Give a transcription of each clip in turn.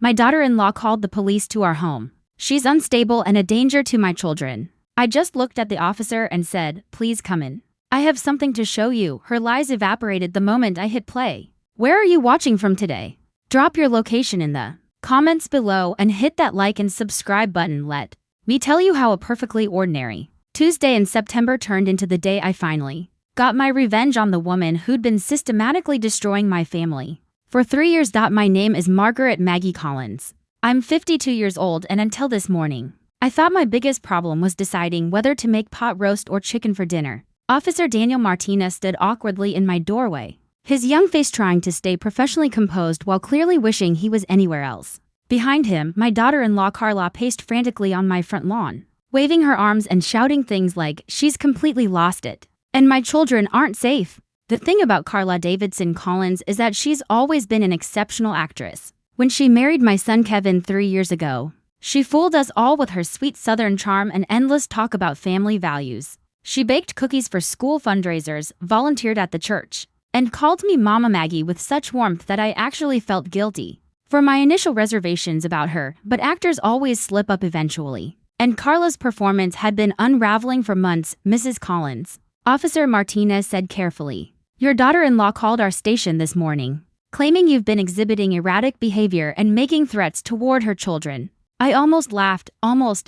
My daughter-in-law called the police to our home. She's unstable and a danger to my children. I just looked at the officer and said, please come in. I have something to show you. Her lies evaporated the moment I hit play. Where are you watching from today? Drop your location in the comments below and hit that like and subscribe button. Let me tell you how a perfectly ordinary Tuesday in September turned into the day I finally got my revenge on the woman who'd been systematically destroying my family for 3 years. My name is Margaret Maggie Collins. I'm 52 years old, and until this morning, I thought my biggest problem was deciding whether to make pot roast or chicken for dinner. Officer Daniel Martinez stood awkwardly in my doorway, his young face trying to stay professionally composed while clearly wishing he was anywhere else. Behind him, my daughter-in-law Carla paced frantically on my front lawn, waving her arms and shouting things like, she's completely lost it, and my children aren't safe. The thing about Carla Davidson Collins is that she's always been an exceptional actress. When she married my son Kevin 3 years ago, she fooled us all with her sweet southern charm and endless talk about family values. She baked cookies for school fundraisers, volunteered at the church, and called me Mama Maggie with such warmth that I actually felt guilty for my initial reservations about her. But actors always slip up eventually, and Carla's performance had been unraveling for months. Mrs. Collins, Officer Martinez said carefully, your daughter-in-law called our station this morning, claiming you've been exhibiting erratic behavior and making threats toward her children. I almost laughed,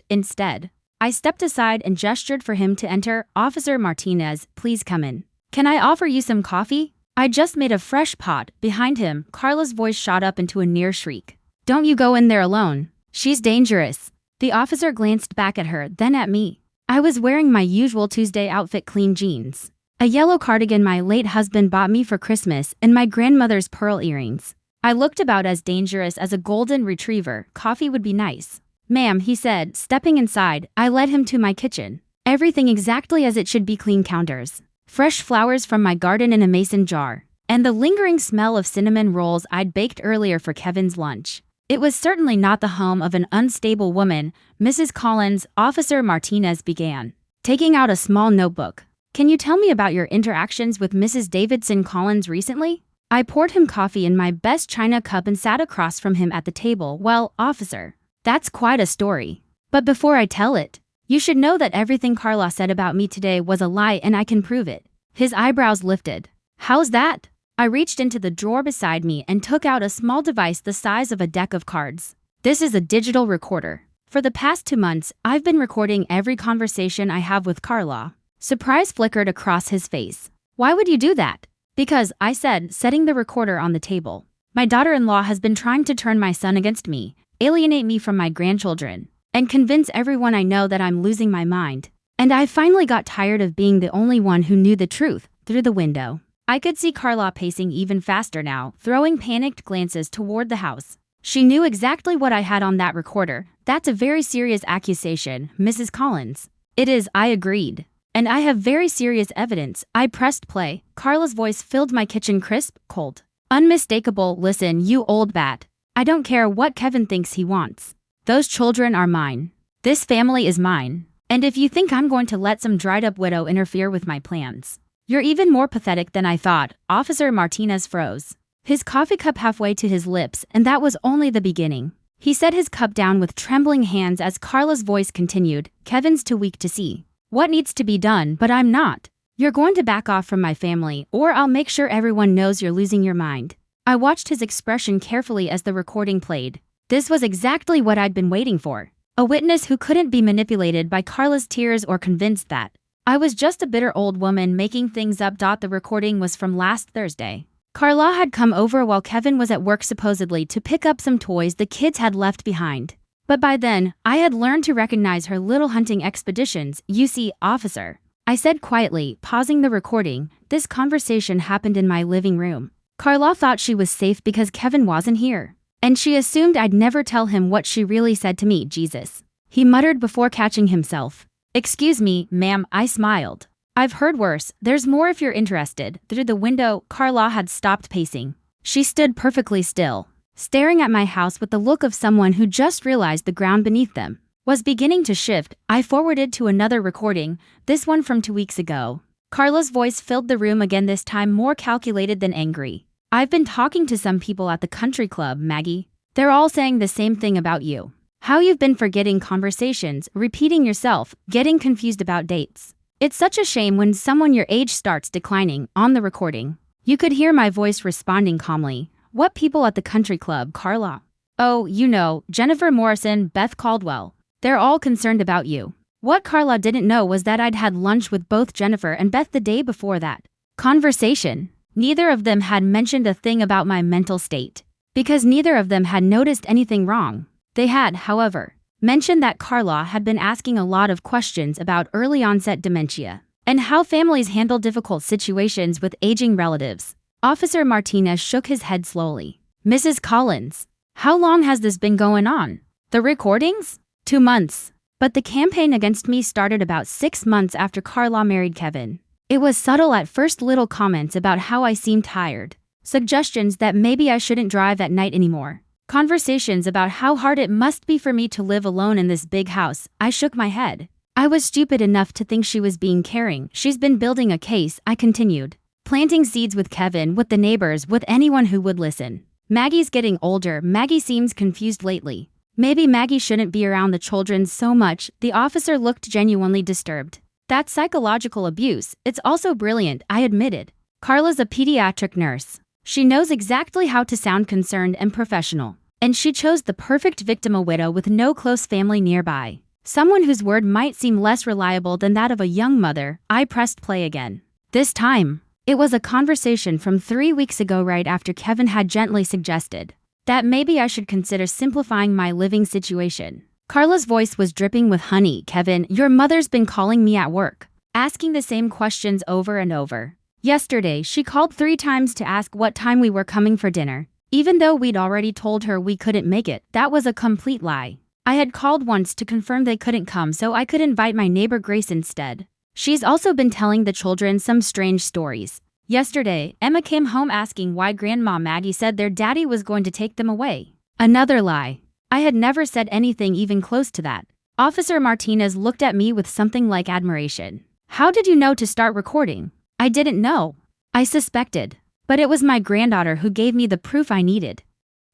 Instead, I stepped aside and gestured for him to enter. Officer Martinez, please come in. Can I offer you some coffee? I just made a fresh pot. Behind him, Carla's voice shot up into a near shriek. Don't you go in there alone. She's dangerous. The officer glanced back at her, then at me. I was wearing my usual Tuesday outfit: clean jeans, a yellow cardigan my late husband bought me for Christmas, and my grandmother's pearl earrings. I looked about as dangerous as a golden retriever. Coffee would be nice. Ma'am, he said, stepping inside. I led him to my kitchen. Everything exactly as it should be: clean counters, fresh flowers from my garden in a mason jar, and the lingering smell of cinnamon rolls I'd baked earlier for Kevin's lunch. It was certainly not the home of an unstable woman. Mrs. Collins, Officer Martinez began, taking out a small notebook. Can you tell me about your interactions with Mrs. Davidson Collins recently? I poured him coffee in my best china cup and sat across from him at the table. Well, officer, that's quite a story. But before I tell it, you should know that everything Carla said about me today was a lie, and I can prove it. His eyebrows lifted. How's that? I reached into the drawer beside me and took out a small device the size of a deck of cards. This is a digital recorder. For the past 2 months, I've been recording every conversation I have with Carla. Surprise flickered across his face. Why would you do that? Because, I said, setting the recorder on the table. My daughter-in-law has been trying to turn my son against me, alienate me from my grandchildren, and convince everyone I know that I'm losing my mind. And I finally got tired of being the only one who knew the truth. Through the window, I could see Carla pacing even faster now, throwing panicked glances toward the house. She knew exactly what I had on that recorder. That's a very serious accusation, Mrs. Collins. It is, I agreed. And I have very serious evidence. I pressed play. Carla's voice filled my kitchen, crisp, cold, unmistakable. Listen, you old bat. I don't care what Kevin thinks he wants. Those children are mine. This family is mine. And if you think I'm going to let some dried-up widow interfere with my plans, you're even more pathetic than I thought. Officer Martinez froze, his coffee cup halfway to his lips, and that was only the beginning. He set his cup down with trembling hands as Carla's voice continued. Kevin's too weak to see what needs to be done, but I'm not. You're going to back off from my family, or I'll make sure everyone knows you're losing your mind. I watched his expression carefully as the recording played. This was exactly what I'd been waiting for. A witness who couldn't be manipulated by Carla's tears or convinced that I was just a bitter old woman making things up. The recording was from last Thursday. Carla had come over while Kevin was at work, supposedly to pick up some toys the kids had left behind. But by then, I had learned to recognize her little hunting expeditions. You see, officer, I said quietly, pausing the recording, this conversation happened in my living room. Carla thought she was safe because Kevin wasn't here, and she assumed I'd never tell him what she really said to me. Jesus, he muttered before catching himself. Excuse me, ma'am, I smiled. I've heard worse. There's more if you're interested. Through the window, Carla had stopped pacing. She stood perfectly still, staring at my house with the look of someone who just realized the ground beneath them was beginning to shift. I forwarded to another recording, this one from 2 weeks ago. Carla's voice filled the room again, this time more calculated than angry. I've been talking to some people at the country club, Maggie. They're all saying the same thing about you. How you've been forgetting conversations, repeating yourself, getting confused about dates. It's such a shame when someone your age starts declining. On the recording, you could hear my voice responding calmly. What people at the country club, Carla? Oh, you know, Jennifer Morrison, Beth Caldwell. They're all concerned about you. What Carla didn't know was that I'd had lunch with both Jennifer and Beth the day before that conversation. Neither of them had mentioned a thing about my mental state, because neither of them had noticed anything wrong. They had, however, mentioned that Carla had been asking a lot of questions about early onset dementia and how families handle difficult situations with aging relatives. Officer Martinez shook his head slowly. Mrs. Collins, how long has this been going on? The recordings? 2 months. But the campaign against me started about 6 months after Carla married Kevin. It was subtle at first, little comments about how I seemed tired, suggestions that maybe I shouldn't drive at night anymore, conversations about how hard it must be for me to live alone in this big house. I shook my head. I was stupid enough to think she was being caring. She's been building a case, I continued, planting seeds with Kevin, with the neighbors, with anyone who would listen. Maggie's getting older. Maggie seems confused lately. Maybe Maggie shouldn't be around the children so much. The officer looked genuinely disturbed. That's psychological abuse. It's also brilliant, I admitted. Carla's a pediatric nurse. She knows exactly how to sound concerned and professional. And she chose the perfect victim, a widow with no close family nearby. Someone whose word might seem less reliable than that of a young mother. I pressed play again. This time, it was a conversation from 3 weeks ago, right after Kevin had gently suggested that maybe I should consider simplifying my living situation. Carla's voice was dripping with honey. Kevin, your mother's been calling me at work, asking the same questions over and over. Yesterday, she called 3 times to ask what time we were coming for dinner, even though we'd already told her we couldn't make it. That was a complete lie. I had called once to confirm they couldn't come so I could invite my neighbor Grace instead. She's also been telling the children some strange stories. Yesterday, Emma came home asking why Grandma Maggie said their daddy was going to take them away. Another lie. I had never said anything even close to that. Officer Martinez looked at me with something like admiration. How did you know to start recording? I didn't know. I suspected. But it was my granddaughter who gave me the proof I needed.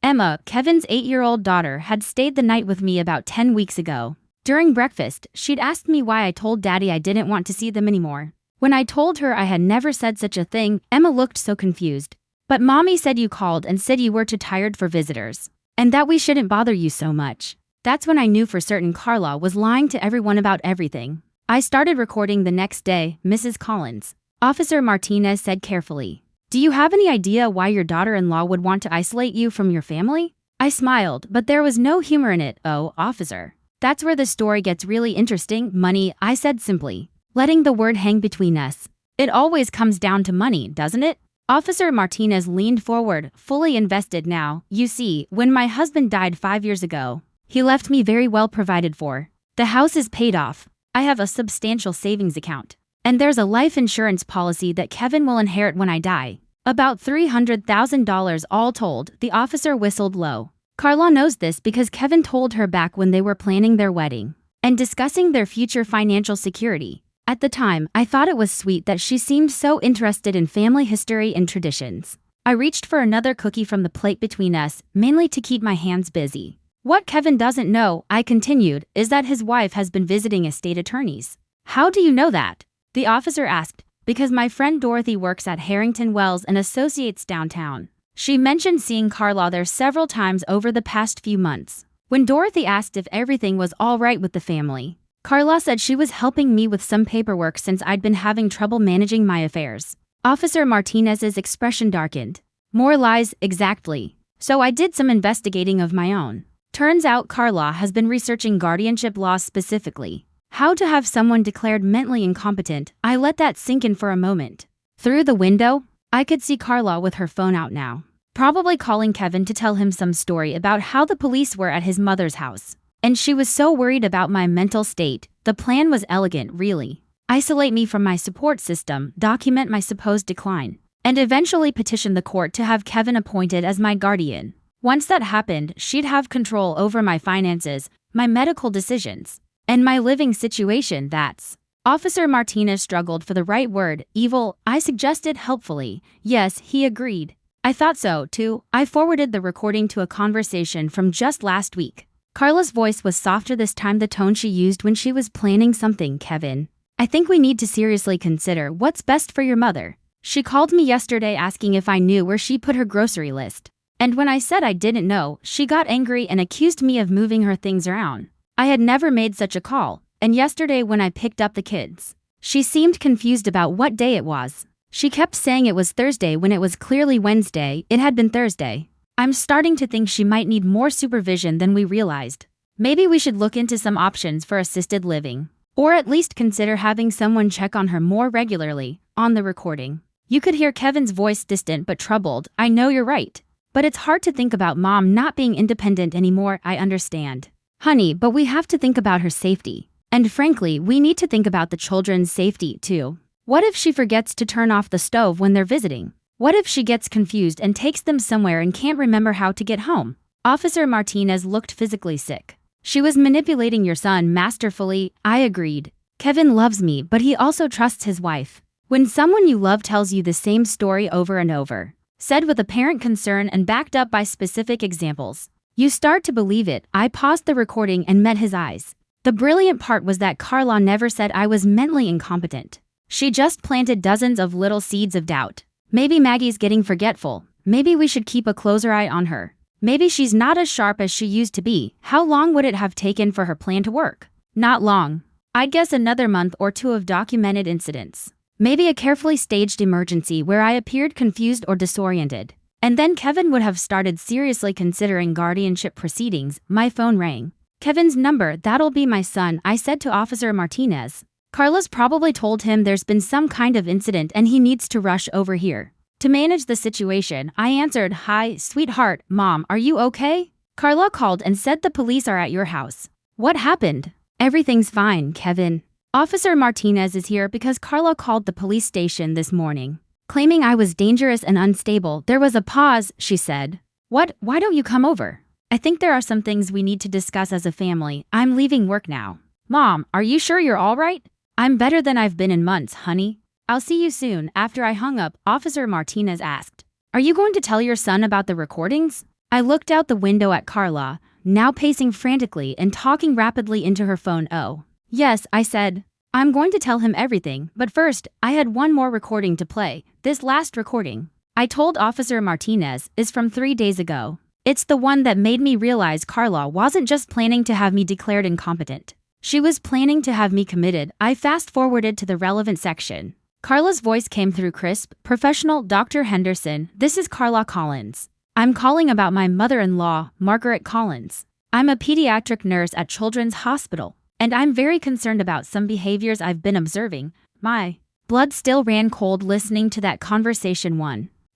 Emma, Kevin's 8-year-old daughter, had stayed the night with me about 10 weeks ago. During breakfast, she'd asked me why I told Daddy I didn't want to see them anymore. When I told her I had never said such a thing, Emma looked so confused. But Mommy said you called and said you were too tired for visitors, and that we shouldn't bother you so much. That's when I knew for certain Carla was lying to everyone about everything. I started recording the next day, Mrs. Collins. Officer Martinez said carefully. Do you have any idea why your daughter-in-law would want to isolate you from your family? I smiled, but there was no humor in it. Oh, officer. That's where the story gets really interesting. Money, I said simply, letting the word hang between us. It always comes down to money, doesn't it? Officer Martinez leaned forward, fully invested now. You see, when my husband died 5 years ago, he left me very well provided for. The house is paid off. I have a substantial savings account. And there's a life insurance policy that Kevin will inherit when I die. About $300,000 all told. The officer whistled low. Carla knows this because Kevin told her back when they were planning their wedding and discussing their future financial security. At the time, I thought it was sweet that she seemed so interested in family history and traditions. I reached for another cookie from the plate between us, mainly to keep my hands busy. What Kevin doesn't know, I continued, is that his wife has been visiting estate attorneys. How do you know that? The officer asked. Because my friend Dorothy works at Harrington Wells and Associates downtown. She mentioned seeing Carla there several times over the past few months. When Dorothy asked if everything was all right with the family, Carla said she was helping me with some paperwork since I'd been having trouble managing my affairs. Officer Martinez's expression darkened. More lies, exactly. So I did some investigating of my own. Turns out Carla has been researching guardianship laws, specifically how to have someone declared mentally incompetent. I let that sink in for a moment. Through the window, I could see Carla with her phone out now, probably calling Kevin to tell him some story about how the police were at his mother's house. And she was so worried about my mental state. The plan was elegant, really. Isolate me from my support system, document my supposed decline, and eventually petition the court to have Kevin appointed as my guardian. Once that happened, she'd have control over my finances, my medical decisions, and my living situation. That's... Officer Martinez struggled for the right word. Evil, I suggested helpfully. Yes, he agreed. I thought so, too. I forwarded the recording to a conversation from just last week. Carla's voice was softer this time, the tone she used when she was planning something. Kevin, I think we need to seriously consider what's best for your mother. She called me yesterday asking if I knew where she put her grocery list. And when I said I didn't know, she got angry and accused me of moving her things around. I had never made such a call, and yesterday when I picked up the kids, she seemed confused about what day it was. She kept saying it was Thursday when it was clearly Wednesday. It had been Thursday. I'm starting to think she might need more supervision than we realized. Maybe we should look into some options for assisted living, or at least consider having someone check on her more regularly. On the recording, you could hear Kevin's voice, distant but troubled. I know you're right. But it's hard to think about Mom not being independent anymore. I understand. Honey, but we have to think about her safety. And frankly, we need to think about the children's safety too. What if she forgets to turn off the stove when they're visiting? What if she gets confused and takes them somewhere and can't remember how to get home? Officer Martinez looked physically sick. She was manipulating your son masterfully. I agreed. Kevin loves me, but he also trusts his wife. When someone you love tells you the same story over and over, said with apparent concern and backed up by specific examples, you start to believe it. I paused the recording and met his eyes. The brilliant part was that Carla never said I was mentally incompetent. She just planted dozens of little seeds of doubt. Maybe Maggie's getting forgetful. Maybe we should keep a closer eye on her. Maybe she's not as sharp as she used to be. How long would it have taken for her plan to work? Not long. I'd guess another month or two of documented incidents. Maybe a carefully staged emergency where I appeared confused or disoriented. And then Kevin would have started seriously considering guardianship proceedings. My phone rang. Kevin's number. That'll be my son, I said to Officer Martinez. Carla's probably told him there's been some kind of incident and he needs to rush over here. To manage the situation, I answered, "Hi, sweetheart, Mom, are you okay?" Carla called and said the police are at your house. What happened? Everything's fine, Kevin. Officer Martinez is here because Carla called the police station this morning, claiming I was dangerous and unstable. There was a pause. She said, "What? Why don't you come over? I think there are some things we need to discuss as a family. I'm leaving work now." Mom, are you sure you're all right? I'm better than I've been in months, honey. I'll see you soon. After I hung up, Officer Martinez asked, "Are you going to tell your son about the recordings?" I looked out the window at Carla, now pacing frantically and talking rapidly into her phone. "Oh, yes," I said. "I'm going to tell him everything, but first, I had one more recording to play. This last recording," I told Officer Martinez, "is from 3 days ago. It's the one that made me realize Carla wasn't just planning to have me declared incompetent. She was planning to have me committed." I fast-forwarded to the relevant section. Carla's voice came through crisp, professional. "Dr. Henderson, this is Carla Collins. I'm calling about my mother-in-law, Margaret Collins. I'm a pediatric nurse at Children's Hospital, and I'm very concerned about some behaviors I've been observing." My blood still ran cold listening to that conversation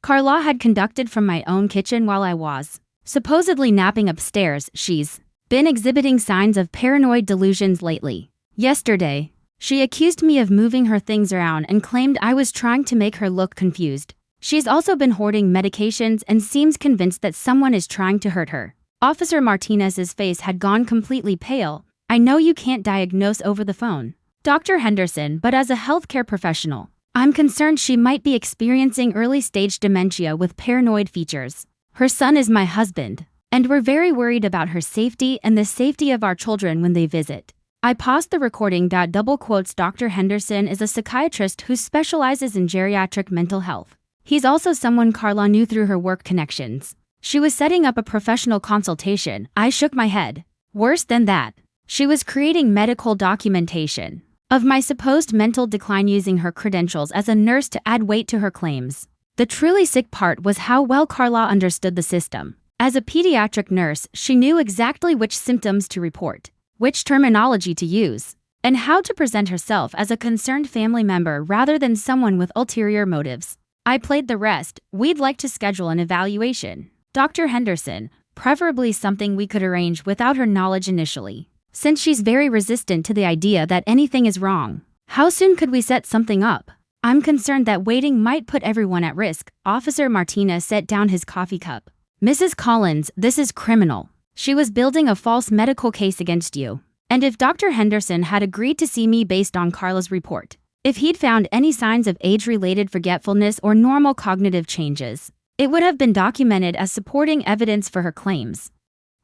Carla had conducted from my own kitchen while I was supposedly napping upstairs. She's been exhibiting signs of paranoid delusions lately. Yesterday, she accused me of moving her things around and claimed I was trying to make her look confused. She's also been hoarding medications and seems convinced that someone is trying to hurt her. Officer Martinez's face had gone completely pale. "I know you can't diagnose over the phone, Dr. Henderson, but as a healthcare professional, I'm concerned she might be experiencing early-stage dementia with paranoid features. Her son is my husband, and we're very worried about her safety and the safety of our children when they visit." I paused the recording. Double quotes. Dr. Henderson is a psychiatrist who specializes in geriatric mental health. He's also someone Carla knew through her work connections. She was setting up a professional consultation. I shook my head. Worse than that, she was creating medical documentation of my supposed mental decline using her credentials as a nurse to add weight to her claims. The truly sick part was how well Carla understood the system. As a pediatric nurse, she knew exactly which symptoms to report, which terminology to use, and how to present herself as a concerned family member rather than someone with ulterior motives. I played the rest. "We'd like to schedule an evaluation, Dr. Henderson, preferably something we could arrange without her knowledge initially, since she's very resistant to the idea that anything is wrong. How soon could we set something up? I'm concerned that waiting might put everyone at risk." Officer Martinez set down his coffee cup. "Mrs. Collins, this is criminal. She was building a false medical case against you. And if Dr. Henderson had agreed to see me based on Carla's report, if he'd found any signs of age-related forgetfulness or normal cognitive changes, It would have been documented as supporting evidence for her claims.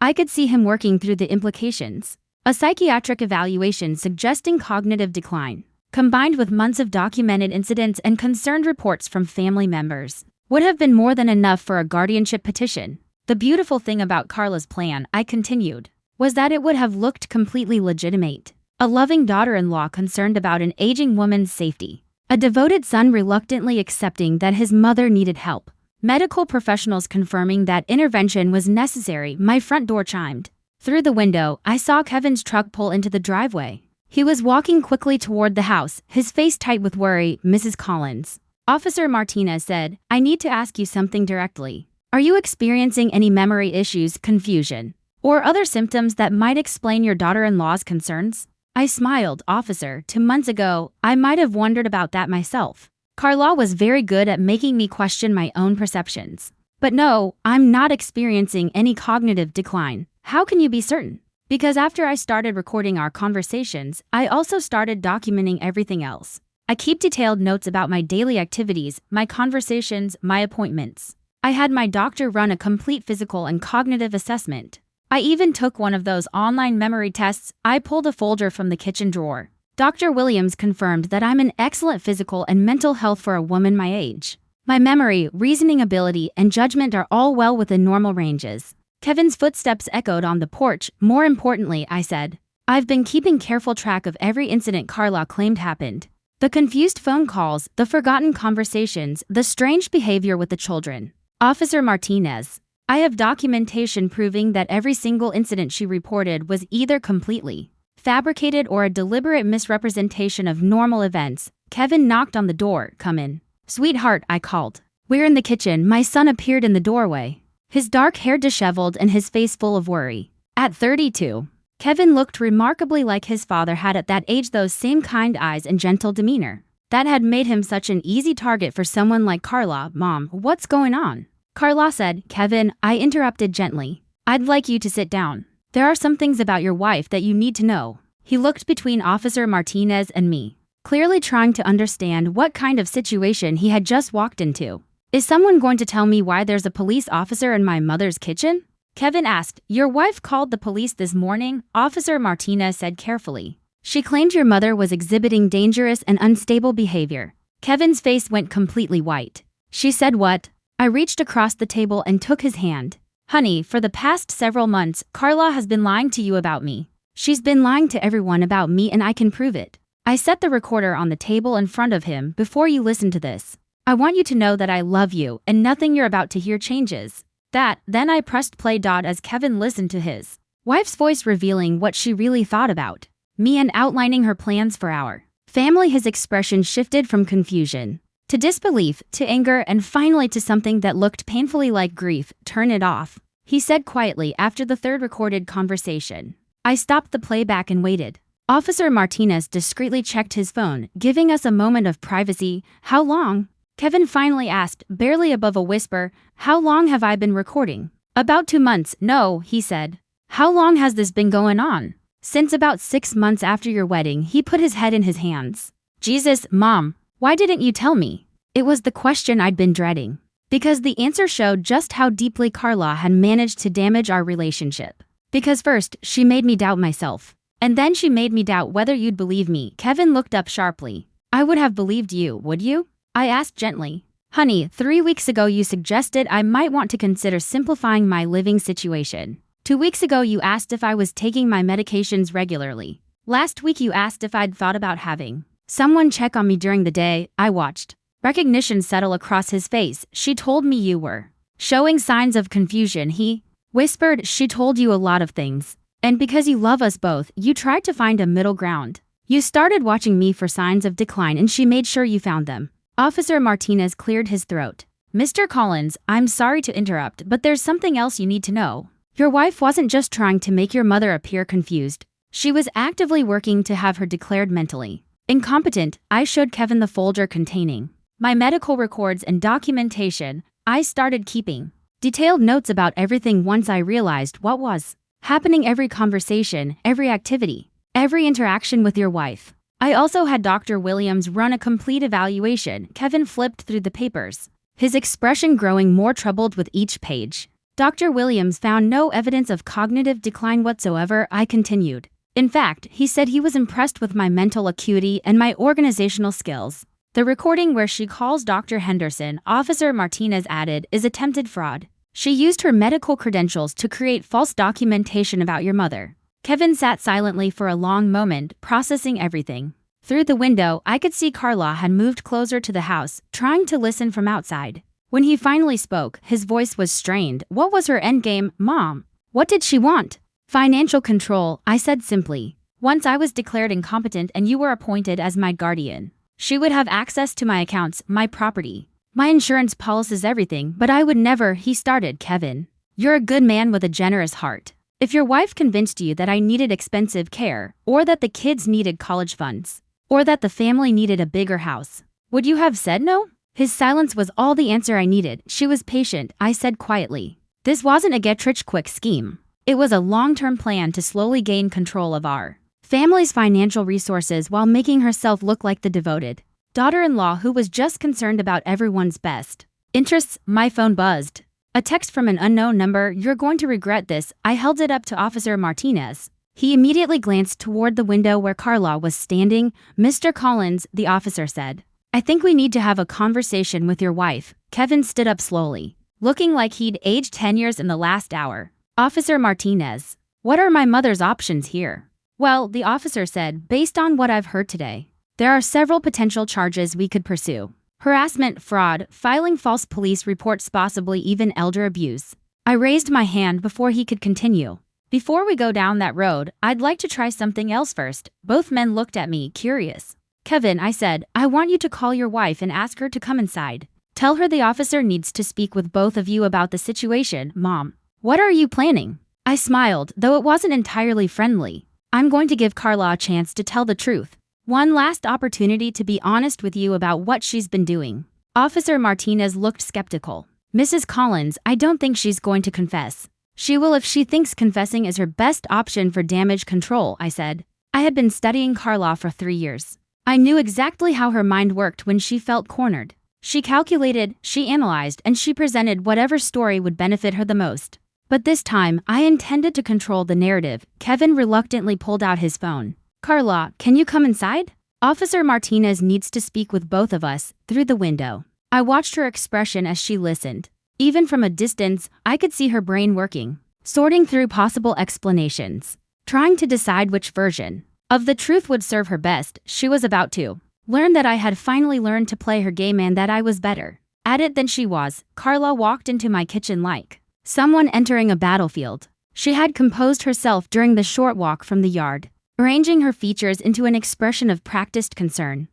I could see him working through the implications. A psychiatric evaluation suggesting cognitive decline, combined with months of documented incidents and concerned reports from family members, would have been more than enough for a guardianship petition. The beautiful thing about Carla's plan, I continued, was that it would have looked completely legitimate. A loving daughter-in-law concerned about an aging woman's safety. A devoted son reluctantly accepting that his mother needed help. Medical professionals confirming that intervention was necessary. My front door chimed. Through the window, I saw Kevin's truck pull into the driveway. He was walking quickly toward the house, his face tight with worry. Mrs. Collins. Officer Martinez said, I need to ask you something directly. Are you experiencing any memory issues, confusion, or other symptoms that might explain your daughter-in-law's concerns? I smiled. Officer, 2 months ago, I might have wondered about that myself. Carla was very good at making me question my own perceptions. But no, I'm not experiencing any cognitive decline. How can you be certain? Because after I started recording our conversations, I also started documenting everything else. I keep detailed notes about my daily activities, my conversations, my appointments. I had my doctor run a complete physical and cognitive assessment. I even took one of those online memory tests. I pulled a folder from the kitchen drawer. Dr. Williams confirmed that I'm in excellent physical and mental health for a woman my age. My memory, reasoning ability, and judgment are all well within normal ranges. Kevin's footsteps echoed on the porch. More importantly, I said, I've been keeping careful track of every incident Carla claimed happened. The confused phone calls, the forgotten conversations, the strange behavior with the children. Officer Martinez. I have documentation proving that every single incident she reported was either completely fabricated or a deliberate misrepresentation of normal events. Kevin knocked on the door. Come in. Sweetheart, I called. We're in the kitchen. My son appeared in the doorway. His dark hair disheveled and his face full of worry. At 32, Kevin looked remarkably like his father had at that age, those same kind eyes and gentle demeanor. That had made him such an easy target for someone like Carla. Mom, what's going on? Carla said. Kevin, I interrupted gently. I'd like you to sit down. There are some things about your wife that you need to know. He looked between Officer Martinez and me, clearly trying to understand what kind of situation he had just walked into. Is someone going to tell me why there's a police officer in my mother's kitchen? Kevin asked. Your wife called the police this morning, Officer Martinez said carefully. She claimed your mother was exhibiting dangerous and unstable behavior. Kevin's face went completely white. She said what? I reached across the table and took his hand. Honey, for the past several months, Carla has been lying to you about me. She's been lying to everyone about me and I can prove it. I set the recorder on the table in front of him. Before you listen to this, I want you to know that I love you and nothing you're about to hear changes. Then I pressed play. As Kevin listened to his wife's voice revealing what she really thought about me and outlining her plans for our family, his expression shifted from confusion to disbelief, to anger, and finally to something that looked painfully like grief. Turn it off, he said quietly after the third recorded conversation. I stopped the playback and waited. Officer Martinez discreetly checked his phone, giving us a moment of privacy. How long? Kevin finally asked, barely above a whisper. How long have I been recording? About 2 months. No, he said. How long has this been going on? Since about 6 months after your wedding. He put his head in his hands. Jesus, Mom. Why didn't you tell me? It was the question I'd been dreading. Because the answer showed just how deeply Carla had managed to damage our relationship. Because first, she made me doubt myself. And then she made me doubt whether you'd believe me. Kevin looked up sharply. I would have believed you, would you? I asked gently. Honey, 3 weeks ago you suggested I might want to consider simplifying my living situation. 2 weeks ago you asked if I was taking my medications regularly. Last week you asked if I'd thought about having someone check on me during the day. I watched recognition settle across his face. She told me you were showing signs of confusion. He whispered. She told you a lot of things. And because you love us both, you tried to find a middle ground. You started watching me for signs of decline and she made sure you found them. Officer Martinez cleared his throat. Mr. Collins, I'm sorry to interrupt, but there's something else you need to know. Your wife wasn't just trying to make your mother appear confused. She was actively working to have her declared mentally incompetent. I showed Kevin the folder containing my medical records and documentation. I started keeping detailed notes about everything once I realized what was happening, every conversation, every activity, every interaction with your wife. I also had Dr. Williams run a complete evaluation. Kevin flipped through the papers, his expression growing more troubled with each page. Dr. Williams found no evidence of cognitive decline whatsoever, I continued. In fact, he said he was impressed with my mental acuity and my organizational skills. The recording where she calls Dr. Henderson, Officer Martinez added, is attempted fraud. She used her medical credentials to create false documentation about your mother. Kevin sat silently for a long moment, processing everything. Through the window, I could see Carla had moved closer to the house, trying to listen from outside. When he finally spoke, his voice was strained. What was her endgame, Mom? What did she want? Financial control, I said simply. Once I was declared incompetent and you were appointed as my guardian, she would have access to my accounts, my property. My insurance policies everything, but I would never, he started. Kevin, you're a good man with a generous heart. If your wife convinced you that I needed expensive care, or that the kids needed college funds, or that the family needed a bigger house, would you have said no? His silence was all the answer I needed. She was patient, I said quietly. This wasn't a get-rich-quick scheme. It was a long-term plan to slowly gain control of our family's financial resources while making herself look like the devoted daughter-in-law who was just concerned about everyone's best interests. My phone buzzed. A text from an unknown number. You're going to regret this. I held it up to Officer Martinez. He immediately glanced toward the window where Carla was standing. Mr. Collins, the officer said, I think we need to have a conversation with your wife. Kevin stood up slowly, looking like he'd aged 10 years in the last hour. Officer Martinez, what are my mother's options here? Well, the officer said, based on what I've heard today, there are several potential charges we could pursue. Harassment, fraud, filing false police reports, possibly even elder abuse. I raised my hand before he could continue. Before we go down that road, I'd like to try something else first. Both men looked at me, curious. Kevin, I said, I want you to call your wife and ask her to come inside. Tell her the officer needs to speak with both of you about the situation. Mom, what are you planning? I smiled, though it wasn't entirely friendly. I'm going to give Carla a chance to tell the truth. One last opportunity to be honest with you about what she's been doing. Officer Martinez looked skeptical. Mrs. Collins, I don't think she's going to confess. She will if she thinks confessing is her best option for damage control, I said. I had been studying Carla for 3 years. I knew exactly how her mind worked when she felt cornered. She calculated, she analyzed, and she presented whatever story would benefit her the most. But this time, I intended to control the narrative. Kevin reluctantly pulled out his phone. Carla, can you come inside? Officer Martinez needs to speak with both of us. Through the window, I watched her expression as she listened. Even from a distance, I could see her brain working, sorting through possible explanations, trying to decide which version of the truth would serve her best. She was about to learn that I had finally learned to play her game and that I was better at it than she was. Carla walked into my kitchen like someone entering a battlefield. She had composed herself during the short walk from the yard, arranging her features into an expression of practiced concern.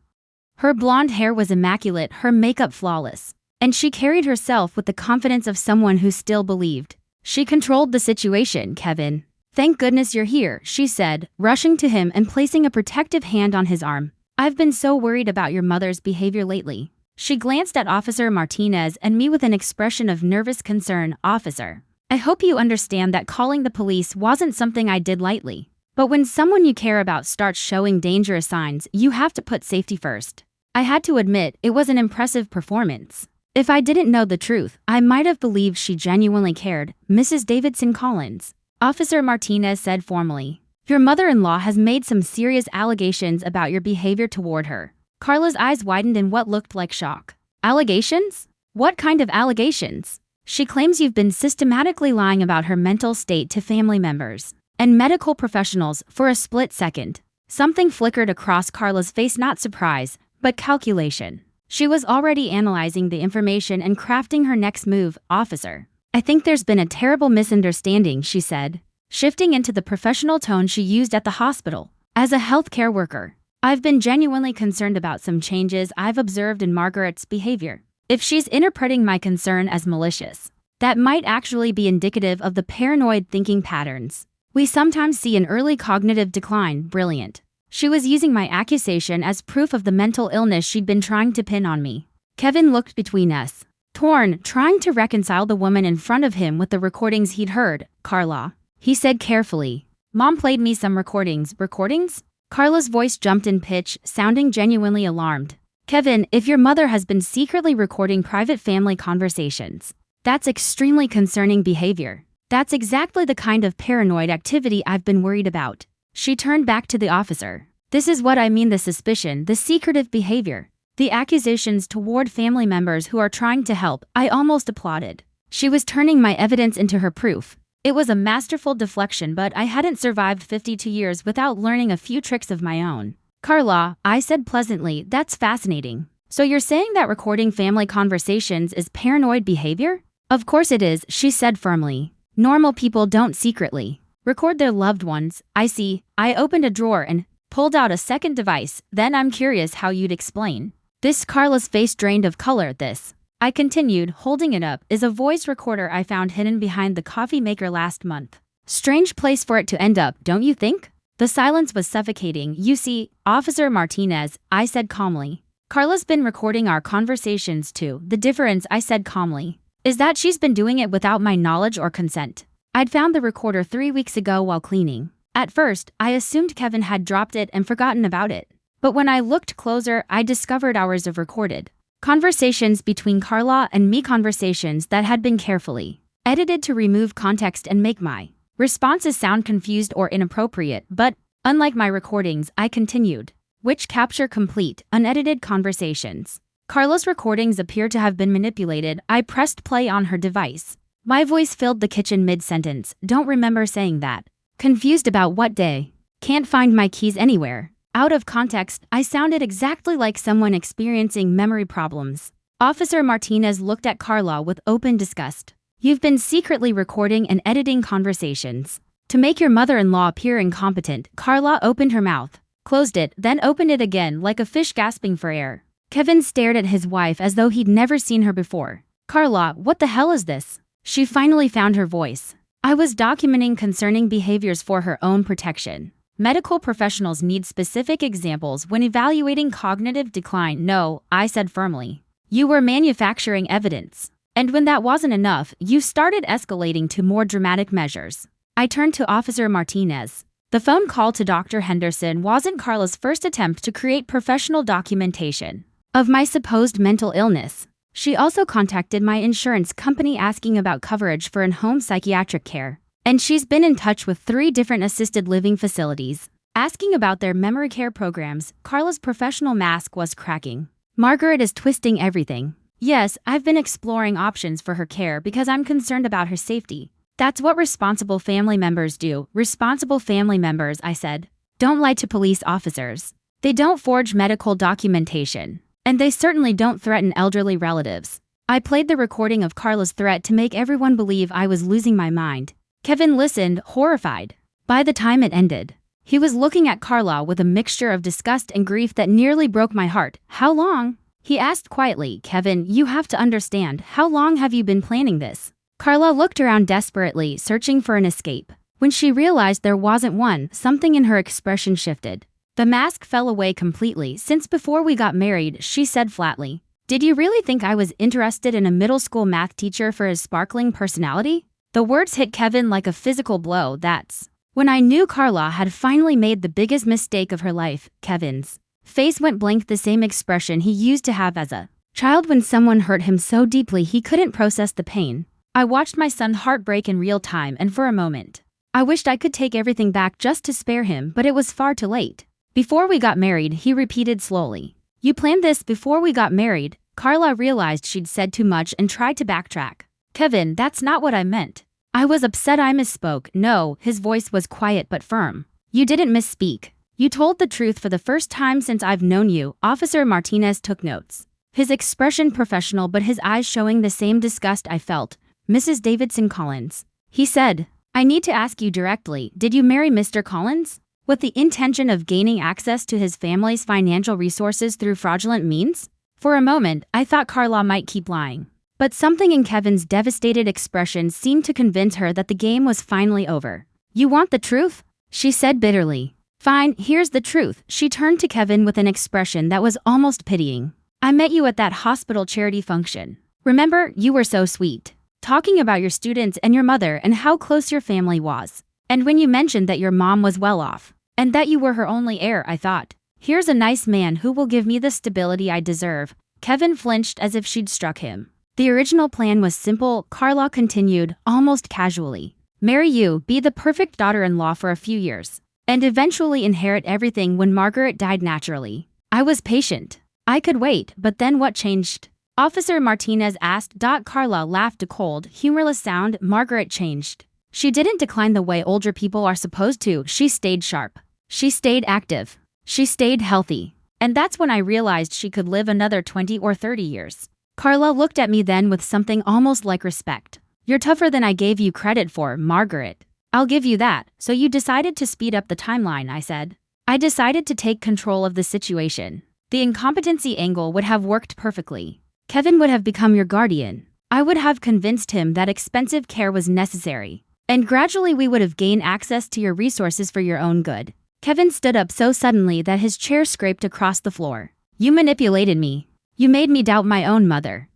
Her blonde hair was immaculate, her makeup flawless, and she carried herself with the confidence of someone who still believed. She controlled the situation. Kevin, thank goodness you're here, she said, rushing to him and placing a protective hand on his arm. I've been so worried about your mother's behavior lately. She glanced at Officer Martinez and me with an expression of nervous concern. Officer, I hope you understand that calling the police wasn't something I did lightly. But when someone you care about starts showing dangerous signs, you have to put safety first. I had to admit, it was an impressive performance. If I didn't know the truth, I might have believed she genuinely cared. Mrs. Davidson Collins, Officer Martinez said formally, your mother-in-law has made some serious allegations about your behavior toward her. Carla's eyes widened in what looked like shock. Allegations? What kind of allegations? She claims you've been systematically lying about her mental state to family members and medical professionals. For a split second, something flickered across Carla's face, not surprise, but calculation. She was already analyzing the information and crafting her next move. Officer, I think there's been a terrible misunderstanding, she said, shifting into the professional tone she used at the hospital. As a healthcare worker, I've been genuinely concerned about some changes I've observed in Margaret's behavior. If she's interpreting my concern as malicious, that might actually be indicative of the paranoid thinking patterns we sometimes see in early cognitive decline. Brilliant. She was using my accusation as proof of the mental illness she'd been trying to pin on me. Kevin looked between us, torn, trying to reconcile the woman in front of him with the recordings he'd heard. Carla, he said carefully, Mom played me some recordings. Recordings? Carla's voice jumped in pitch, sounding genuinely alarmed. Kevin, if your mother has been secretly recording private family conversations, that's extremely concerning behavior. That's exactly the kind of paranoid activity I've been worried about. She turned back to the officer. This is what I mean, the suspicion, the secretive behavior, the accusations toward family members who are trying to help. I almost applauded. She was turning my evidence into her proof. It was a masterful deflection, but I hadn't survived 52 years without learning a few tricks of my own. Carla, I said pleasantly, that's fascinating. So you're saying that recording family conversations is paranoid behavior? Of course it is, she said firmly. Normal people don't secretly record their loved ones. I see. I opened a drawer and pulled out a second device. Then I'm curious how you'd explain this. Carla's face drained of color. This, I continued, holding it up, is a voice recorder I found hidden behind the coffee maker last month. Strange place for it to end up, don't you think? The silence was suffocating. You see, Officer Martinez, I said calmly. Carla's been recording our conversations too. The difference, I said calmly, is that she's been doing it without my knowledge or consent. I'd found the recorder 3 weeks ago while cleaning. At first, I assumed Kevin had dropped it and forgotten about it. But when I looked closer, I discovered hours of recorded conversations between Carla and me, conversations that had been carefully edited to remove context and make my responses sound confused or inappropriate. But, unlike my recordings, I continued, which capture complete, unedited conversations. Carla's recordings appear to have been manipulated. I pressed play on her device. My voice filled the kitchen mid-sentence. Don't remember saying that. Confused about what day? Can't find my keys anywhere. Out of context, I sounded exactly like someone experiencing memory problems. Officer Martinez looked at Carla with open disgust. You've been secretly recording and editing conversations to make your mother-in-law appear incompetent. Carla opened her mouth, closed it, then opened it again like a fish gasping for air. Kevin stared at his wife as though he'd never seen her before. Carla, what the hell is this? She finally found her voice. I was documenting concerning behaviors for her own protection. Medical professionals need specific examples when evaluating cognitive decline. No, I said firmly. You were manufacturing evidence. And when that wasn't enough, you started escalating to more dramatic measures. I turned to Officer Martinez. The phone call to Dr. Henderson wasn't Carla's first attempt to create professional documentation of my supposed mental illness. She also contacted my insurance company asking about coverage for in-home psychiatric care. And she's been in touch with 3 different assisted living facilities, asking about their memory care programs. Carla's professional mask was cracking. Margaret is twisting everything. Yes, I've been exploring options for her care because I'm concerned about her safety. That's what responsible family members do. Responsible family members, I said, don't lie to police officers. They don't forge medical documentation. And they certainly don't threaten elderly relatives. I played the recording of Carla's threat to make everyone believe I was losing my mind. Kevin listened, horrified. By the time it ended, he was looking at Carla with a mixture of disgust and grief that nearly broke my heart. How long? He asked quietly. Kevin, you have to understand, how long have you been planning this? Carla looked around desperately, searching for an escape. When she realized there wasn't one, something in her expression shifted. The mask fell away completely. Since before we got married, she said flatly. Did you really think I was interested in a middle school math teacher for his sparkling personality? The words hit Kevin like a physical blow. That's when I knew Carla had finally made the biggest mistake of her life. Kevin's face went blank, the same expression he used to have as a child when someone hurt him so deeply he couldn't process the pain. I watched my son heartbreak in real time, and for a moment, I wished I could take everything back just to spare him, but it was far too late. Before we got married, he repeated slowly. You planned this before we got married? Carla realized she'd said too much and tried to backtrack. Kevin, that's not what I meant. I was upset. I misspoke. No, his voice was quiet but firm. You didn't misspeak. You told the truth for the first time since I've known you. Officer Martinez took notes, his expression professional but his eyes showing the same disgust I felt. Mrs. Davidson Collins, he said, I need to ask you directly, did you marry Mr. Collins with the intention of gaining access to his family's financial resources through fraudulent means? For a moment, I thought Carla might keep lying. But something in Kevin's devastated expression seemed to convince her that the game was finally over. You want the truth? She said bitterly. Fine, here's the truth. She turned to Kevin with an expression that was almost pitying. I met you at that hospital charity function. Remember, you were so sweet, talking about your students and your mother and how close your family was. And when you mentioned that your mom was well off, and that you were her only heir, I thought. Here's a nice man who will give me the stability I deserve. Kevin flinched as if she'd struck him. The original plan was simple, Carla continued, almost casually. Marry you, be the perfect daughter-in-law for a few years, and eventually inherit everything when Margaret died naturally. I was patient. I could wait, but then what changed? Officer Martinez asked. Carla laughed a cold, humorless sound. Margaret changed. She didn't decline the way older people are supposed to. She stayed sharp. She stayed active. She stayed healthy. And that's when I realized she could live another 20 or 30 years. Carla looked at me then with something almost like respect. You're tougher than I gave you credit for, Margaret. I'll give you that. So you decided to speed up the timeline, I said. I decided to take control of the situation. The incompetency angle would have worked perfectly. Kevin would have become your guardian. I would have convinced him that expensive care was necessary. And gradually we would have gained access to your resources for your own good. Kevin stood up so suddenly that his chair scraped across the floor. You manipulated me. You made me doubt my own mother.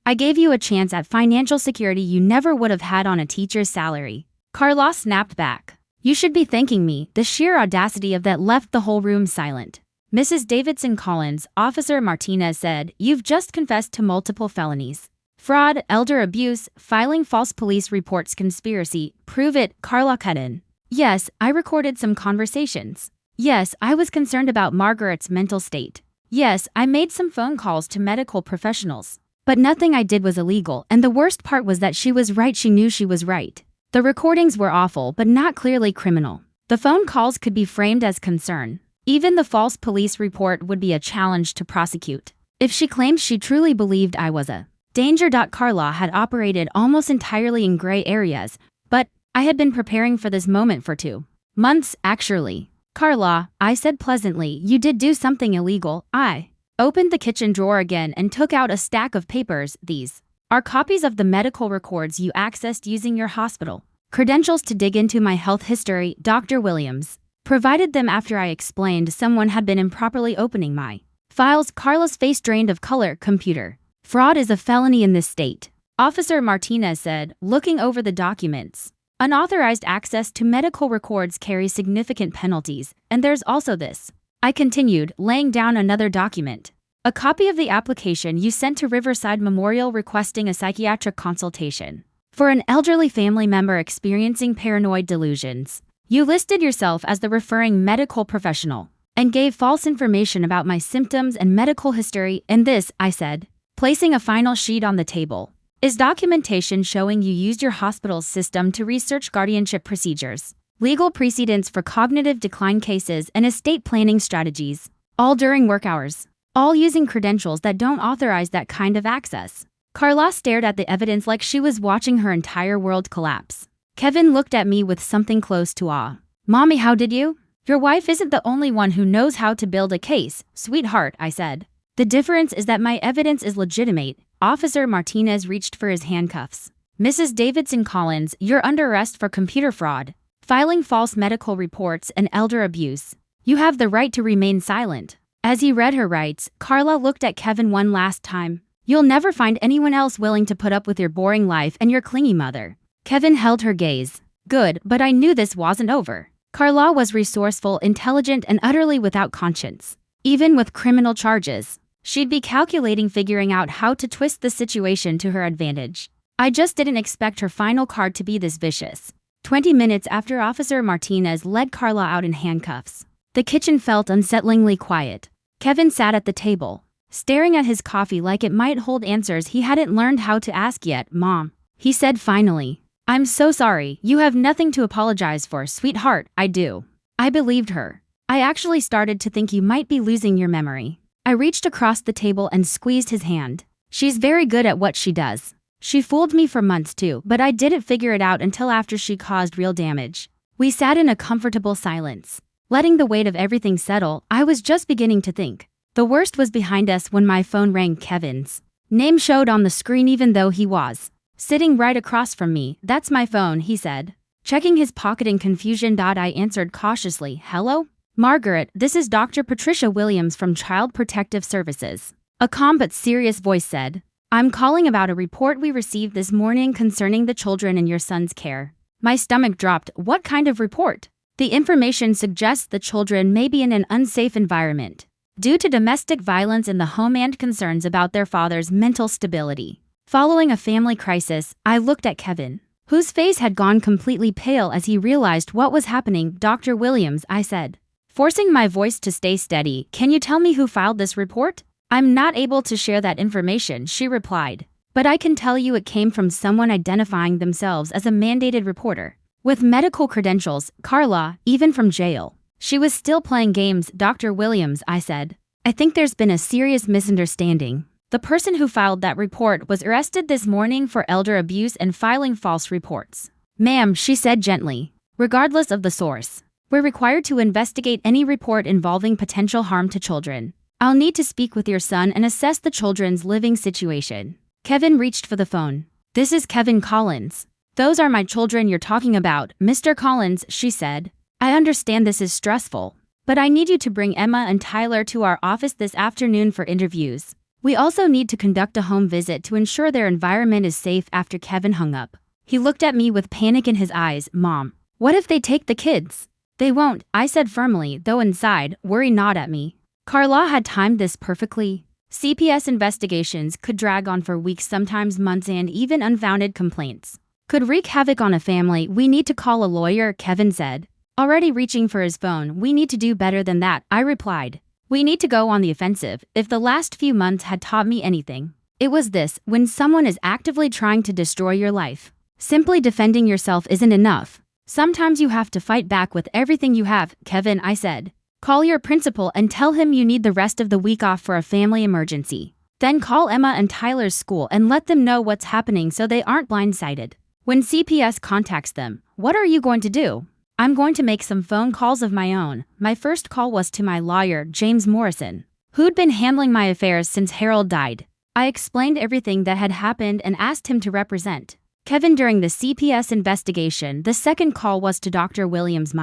I gave you a chance at financial security you never would have had on a teacher's salary. Carla snapped back. You should be thanking me. The sheer audacity of that left the whole room silent. Mrs. Davidson Collins, Officer Martinez said, you've just confessed to multiple felonies. Fraud, elder abuse, filing false police reports, conspiracy. Prove it, Carla cut in. Yes, I recorded some conversations. Yes, I was concerned about Margaret's mental state. Yes, I made some phone calls to medical professionals. But nothing I did was illegal, and the worst part was that she was right. She knew she was right. The recordings were awful but not clearly criminal. The phone calls could be framed as concern. Even the false police report would be a challenge to prosecute. If she claimed she truly believed I was a danger. Carla had operated almost entirely in gray areas, but I had been preparing for this moment for 2 months, actually. Carla, I said pleasantly, you did do something illegal. I opened the kitchen drawer again and took out a stack of papers. These are copies of the medical records you accessed using your hospital credentials to dig into my health history. Dr. Williams provided them after I explained someone had been improperly opening my files. Carla's face drained of color. Computer fraud is a felony in this state, Officer Martinez said, looking over the documents. Unauthorized access to medical records carries significant penalties, and there's also this. I continued, laying down another document. A copy of the application you sent to Riverside Memorial requesting a psychiatric consultation for an elderly family member experiencing paranoid delusions. You listed yourself as the referring medical professional and gave false information about my symptoms and medical history. And this, I said, placing a final sheet on the table, is documentation showing you used your hospital's system to research guardianship procedures, legal precedents for cognitive decline cases, and estate planning strategies, all during work hours, all using credentials that don't authorize that kind of access. Carla stared at the evidence like she was watching her entire world collapse. Kevin looked at me with something close to awe. Mommy, how did you? Your wife isn't the only one who knows how to build a case, sweetheart, I said. The difference is that my evidence is legitimate. Officer Martinez reached for his handcuffs. Mrs. Davidson Collins, you're under arrest for computer fraud, filing false medical reports, and elder abuse. You have the right to remain silent. As he read her rights, Carla looked at Kevin one last time. You'll never find anyone else willing to put up with your boring life and your clingy mother. Kevin held her gaze. Good, but I knew this wasn't over. Carla was resourceful, intelligent, and utterly without conscience. Even with criminal charges, she'd be calculating, figuring out how to twist the situation to her advantage. I just didn't expect her final card to be this vicious. 20 minutes after Officer Martinez led Carla out in handcuffs, the kitchen felt unsettlingly quiet. Kevin sat at the table, staring at his coffee like it might hold answers he hadn't learned how to ask yet. Mom, he said finally. I'm so sorry. You have nothing to apologize for, sweetheart. I do. I believed her. I actually started to think you might be losing your memory. I reached across the table and squeezed his hand. She's very good at what she does. She fooled me for months too, but I didn't figure it out until after she caused real damage. We sat in a comfortable silence, letting the weight of everything settle. I was just beginning to think the worst was behind us when my phone rang. Kevin's name showed on the screen even though he was sitting right across from me. That's my phone, he said, checking his pocket in confusion. I answered cautiously. Hello? Margaret, this is Dr. Patricia Williams from Child Protective Services. A calm but serious voice said. I'm calling about a report we received this morning concerning the children in your son's care. My stomach dropped. What kind of report? The information suggests the children may be in an unsafe environment due to domestic violence in the home and concerns about their father's mental stability. Following a family crisis, I looked at Kevin, whose face had gone completely pale as he realized what was happening. Dr. Williams, I said, forcing my voice to stay steady, can you tell me who filed this report? I'm not able to share that information, she replied. But I can tell you it came from someone identifying themselves as a mandated reporter with medical credentials, Carla, even from jail. She was still playing games, Dr. Williams, I said. I think there's been a serious misunderstanding. The person who filed that report was arrested this morning for elder abuse and filing false reports. Ma'am, she said gently, regardless of the source, we're required to investigate any report involving potential harm to children. I'll need to speak with your son and assess the children's living situation. Kevin reached for the phone. This is Kevin Collins. Those are my children you're talking about, Mr. Collins, she said. I understand this is stressful, but I need you to bring Emma and Tyler to our office this afternoon for interviews. We also need to conduct a home visit to ensure their environment is safe. After Kevin hung up, he looked at me with panic in his eyes. Mom, what if they take the kids? They won't, I said firmly, though inside, worry gnawed at me. Carla had timed this perfectly. CPS investigations could drag on for weeks, sometimes months, and even unfounded complaints could wreak havoc on a family. We need to call a lawyer, Kevin said, already reaching for his phone. We need to do better than that, I replied. We need to go on the offensive. If the last few months had taught me anything, it was this: when someone is actively trying to destroy your life, simply defending yourself isn't enough. Sometimes you have to fight back with everything you have. Kevin, I said, call your principal and tell him you need the rest of the week off for a family emergency. Then call Emma and Tyler's school and let them know what's happening so they aren't blindsided. When CPS contacts them, what are you going to do? I'm going to make some phone calls of my own. My first call was to my lawyer, James Morrison, who'd been handling my affairs since Harold died. I explained everything that had happened and asked him to represent Kevin during the CPS investigation. The second call was to Dr. Williams,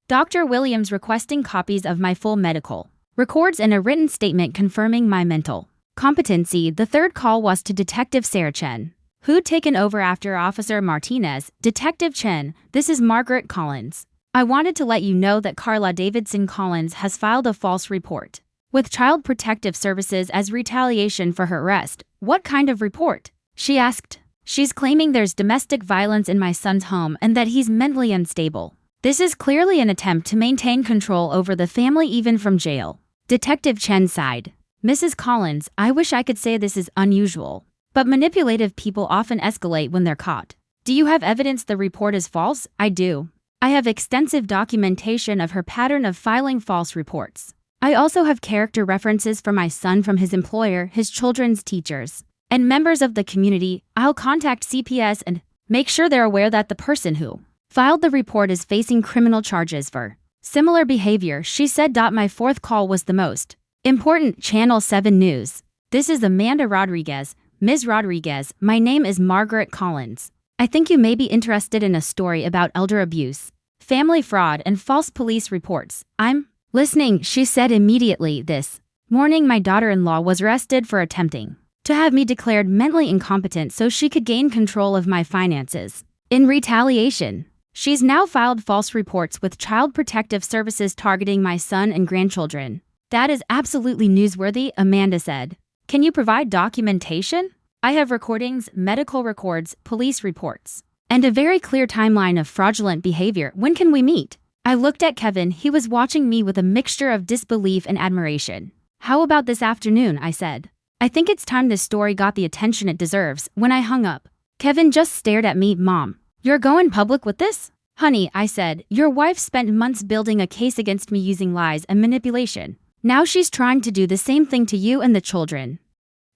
Dr. Williams, requesting copies of my full medical records and a written statement confirming my mental competency. The third call was to Detective Sarah Chen, who'd taken over after Officer Martinez. Detective Chen, this is Margaret Collins. I wanted to let you know that Carla Davidson Collins has filed a false report with Child Protective Services as retaliation for her arrest. What kind of report? She asked. She's claiming there's domestic violence in my son's home and that he's mentally unstable. This is clearly an attempt to maintain control over the family even from jail. Detective Chen sighed. Mrs. Collins, I wish I could say this is unusual, but manipulative people often escalate when they're caught. Do you have evidence the report is false? I do. I have extensive documentation of her pattern of filing false reports. I also have character references for my son from his employer, his children's teachers, and members of the community. I'll contact CPS and make sure they're aware that the person who filed the report is facing criminal charges for similar behavior, she said. My fourth call was the most important. Channel 7 News. This is Amanda Rodriguez. Ms. Rodriguez, my name is Margaret Collins. I think you may be interested in a story about elder abuse, family fraud, and false police reports. I'm listening, she said immediately. This morning, my daughter-in-law was arrested for attempting to have me declared mentally incompetent so she could gain control of my finances. In retaliation, she's now filed false reports with Child Protective Services targeting my son and grandchildren. That is absolutely newsworthy, Amanda said. Can you provide documentation? I have recordings, medical records, police reports, and a very clear timeline of fraudulent behavior. When can we meet? I looked at Kevin. He was watching me with a mixture of disbelief and admiration. How about this afternoon? I said. I think it's time this story got the attention it deserves. When I hung up, Kevin just stared at me. Mom, you're going public with this? Honey, I said, your wife spent months building a case against me using lies and manipulation. Now she's trying to do the same thing to you and the children.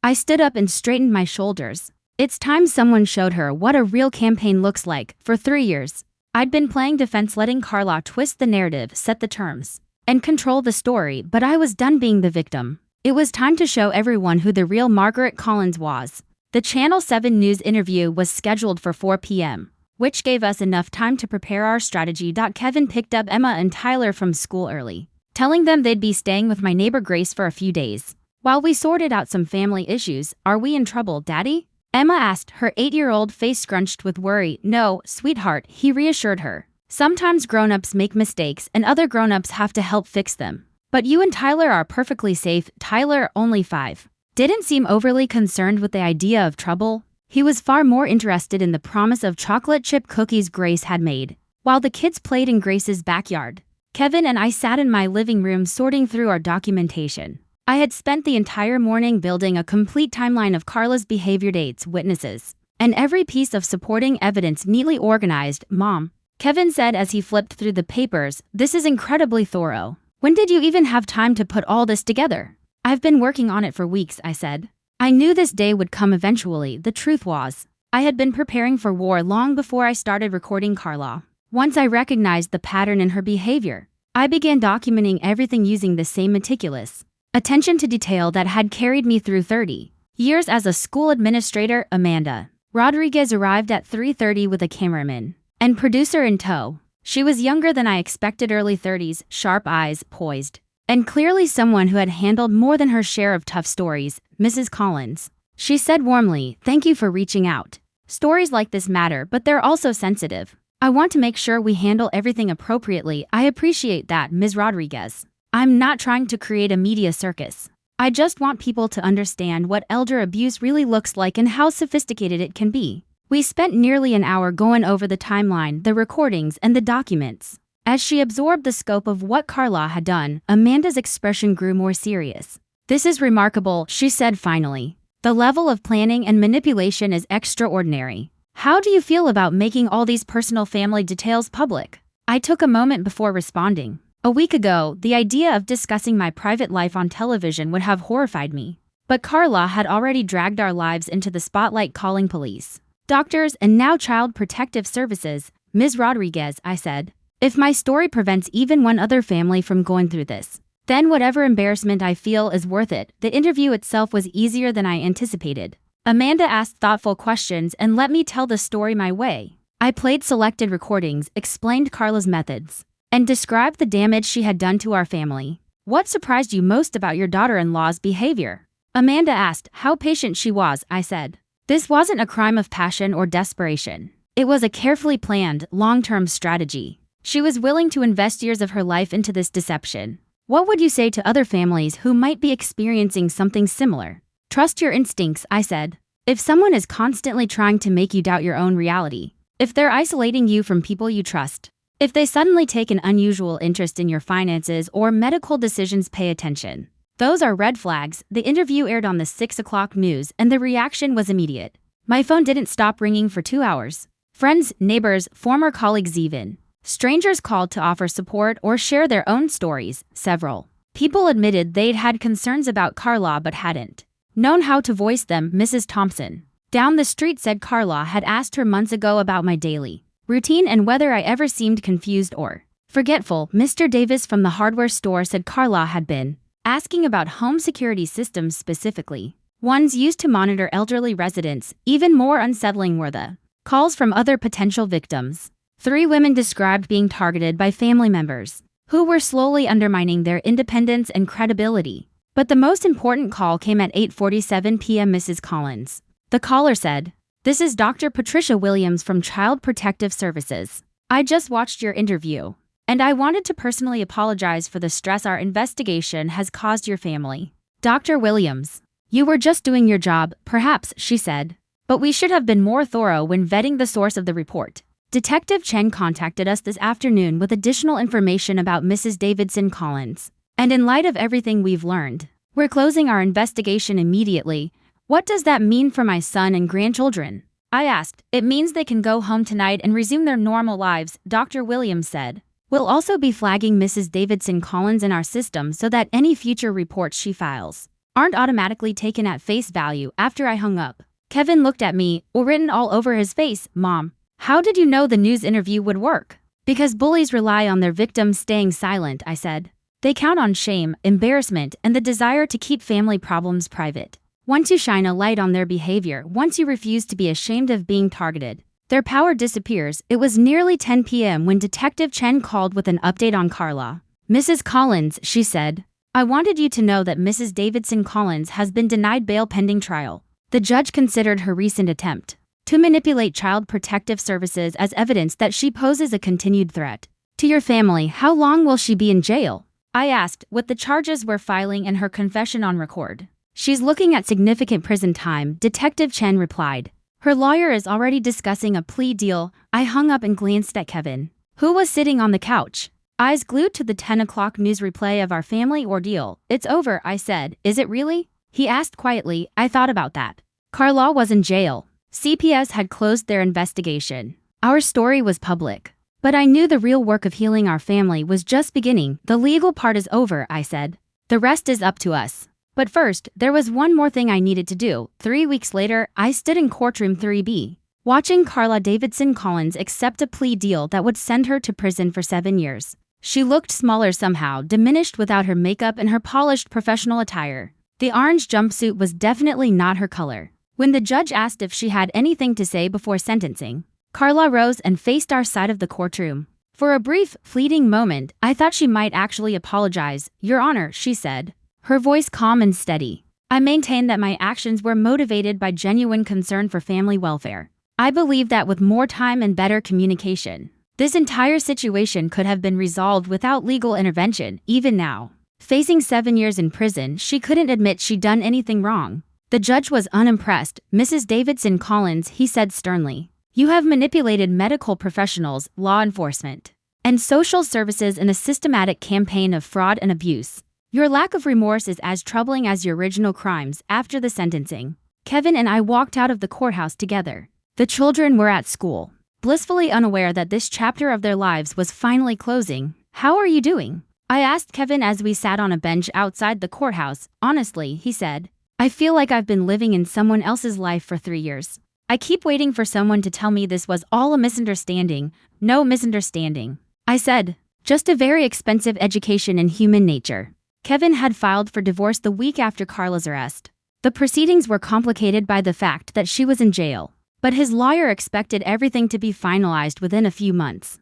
I stood up and straightened my shoulders. It's time someone showed her what a real campaign looks like. For 3 years, I'd been playing defense, letting Carla twist the narrative, set the terms, and control the story, but I was done being the victim. It was time to show everyone who the real Margaret Collins was. The Channel 7 News interview was scheduled for 4 p.m., which gave us enough time to prepare our strategy. Kevin picked up Emma and Tyler from school early, telling them they'd be staying with my neighbor Grace for a few days while we sorted out some family issues. Are we in trouble, Daddy? Emma asked, her 8-year-old face scrunched with worry. No, sweetheart, he reassured her. Sometimes grown-ups make mistakes and other grown-ups have to help fix them. But you and Tyler are perfectly safe. Tyler, only 5, didn't seem overly concerned with the idea of trouble. He was far more interested in the promise of chocolate chip cookies Grace had made. While the kids played in Grace's backyard, Kevin and I sat in my living room sorting through our documentation. I had spent the entire morning building a complete timeline of Carla's behavior, dates, witnesses, and every piece of supporting evidence neatly organized. Mom, Kevin said as he flipped through the papers, this is incredibly thorough. When did you even have time to put all this together? I've been working on it for weeks, I said. I knew this day would come eventually. The truth was, I had been preparing for war long before I started recording Carla. Once I recognized the pattern in her behavior, I began documenting everything using the same meticulous attention to detail that had carried me through 30 years as a school administrator. Amanda Rodriguez arrived at 3:30 with a cameraman and producer in tow. She was younger than I expected, early 30s, sharp eyes, poised, and clearly someone who had handled more than her share of tough stories. Mrs. Collins, she said warmly, thank you for reaching out. Stories like this matter, but they're also sensitive. I want to make sure we handle everything appropriately. I appreciate that, Ms. Rodriguez. I'm not trying to create a media circus. I just want people to understand what elder abuse really looks like and how sophisticated it can be. We spent nearly an hour going over the timeline, the recordings, and the documents. As she absorbed the scope of what Carla had done, Amanda's expression grew more serious. This is remarkable, she said finally. The level of planning and manipulation is extraordinary. How do you feel about making all these personal family details public? I took a moment before responding. A week ago, the idea of discussing my private life on television would have horrified me. But Carla had already dragged our lives into the spotlight, calling police, doctors, and now Child Protective Services. Ms. Rodriguez, I said, if my story prevents even one other family from going through this, then whatever embarrassment I feel is worth it. The interview itself was easier than I anticipated. Amanda asked thoughtful questions and let me tell the story my way. I played selected recordings, explained Carla's methods, and described the damage she had done to our family. What surprised you most about your daughter-in-law's behavior? Amanda asked. How patient she was, I said. This wasn't a crime of passion or desperation. It was a carefully planned, long-term strategy. She was willing to invest years of her life into this deception. What would you say to other families who might be experiencing something similar? Trust your instincts, I said. If someone is constantly trying to make you doubt your own reality, if they're isolating you from people you trust, if they suddenly take an unusual interest in your finances or medical decisions, pay attention. Those are red flags. The interview aired on the 6 o'clock news and the reaction was immediate. My phone didn't stop ringing for 2 hours. Friends, neighbors, former colleagues, even strangers called to offer support or share their own stories. Several people admitted they'd had concerns about Carla but hadn't known how to voice them. Mrs. Thompson, down the street, said Carla had asked her months ago about my daily routine and whether I ever seemed confused or forgetful. Mr. Davis from the hardware store said Carla had been asking about home security systems, specifically ones used to monitor elderly residents. Even more unsettling were the calls from other potential victims. 3 women described being targeted by family members who were slowly undermining their independence and credibility. But the most important call came at 8:47 p.m. Mrs. Collins, the caller said, "This is Dr. Patricia Williams from Child Protective Services. I just watched your interview, and I wanted to personally apologize for the stress our investigation has caused your family." Dr. Williams, you were just doing your job, perhaps, she said. But we should have been more thorough when vetting the source of the report. Detective Chen contacted us this afternoon with additional information about Mrs. Davidson Collins. And in light of everything we've learned, we're closing our investigation immediately. What does that mean for my son and grandchildren? I asked. It means they can go home tonight and resume their normal lives, Dr. Williams said. We'll also be flagging Mrs. Davidson Collins in our system so that any future reports she files aren't automatically taken at face value. After I hung up, Kevin looked at me, written all over his face. Mom, how did you know the news interview would work? Because bullies rely on their victims staying silent, I said. They count on shame, embarrassment, and the desire to keep family problems private. Once you shine a light on their behavior, once you refuse to be ashamed of being targeted, their power disappears. It was nearly 10 p.m. when Detective Chen called with an update on Carla. Mrs. Collins, she said, I wanted you to know that Mrs. Davidson Collins has been denied bail pending trial. The judge considered her recent attempt to manipulate Child Protective Services as evidence that she poses a continued threat to your family. How long will she be in jail? I asked, with the charges we're filing and her confession on record. She's looking at significant prison time, Detective Chen replied. Her lawyer is already discussing a plea deal. I hung up and glanced at Kevin, who was sitting on the couch, eyes glued to the 10 o'clock news replay of our family ordeal. It's over, I said. Is it really? He asked quietly. I thought about that. Carla was in jail. CPS had closed their investigation. Our story was public. But I knew the real work of healing our family was just beginning. The legal part is over, I said. The rest is up to us. But first, there was one more thing I needed to do. 3 weeks later, I stood in courtroom 3B, watching Carla Davidson Collins accept a plea deal that would send her to prison for 7 years. She looked smaller somehow, diminished without her makeup and her polished professional attire. The orange jumpsuit was definitely not her color. When the judge asked if she had anything to say before sentencing, Carla rose and faced our side of the courtroom. For a brief, fleeting moment, I thought she might actually apologize. Your Honor, she said, her voice calm and steady. I maintained that my actions were motivated by genuine concern for family welfare. I believe that with more time and better communication, this entire situation could have been resolved without legal intervention. Even now, facing 7 years in prison, she couldn't admit she'd done anything wrong. The judge was unimpressed. Mrs. Davidson Collins, he said sternly. You have manipulated medical professionals, law enforcement, and social services in a systematic campaign of fraud and abuse. Your lack of remorse is as troubling as your original crimes. After the sentencing, Kevin and I walked out of the courthouse together. The children were at school, blissfully unaware that this chapter of their lives was finally closing. How are you doing? I asked Kevin as we sat on a bench outside the courthouse. Honestly, he said, I feel like I've been living in someone else's life for 3 years. I keep waiting for someone to tell me this was all a misunderstanding. No misunderstanding, I said. Just a very expensive education in human nature. Kevin had filed for divorce the week after Carla's arrest. The proceedings were complicated by the fact that she was in jail, but his lawyer expected everything to be finalized within a few months.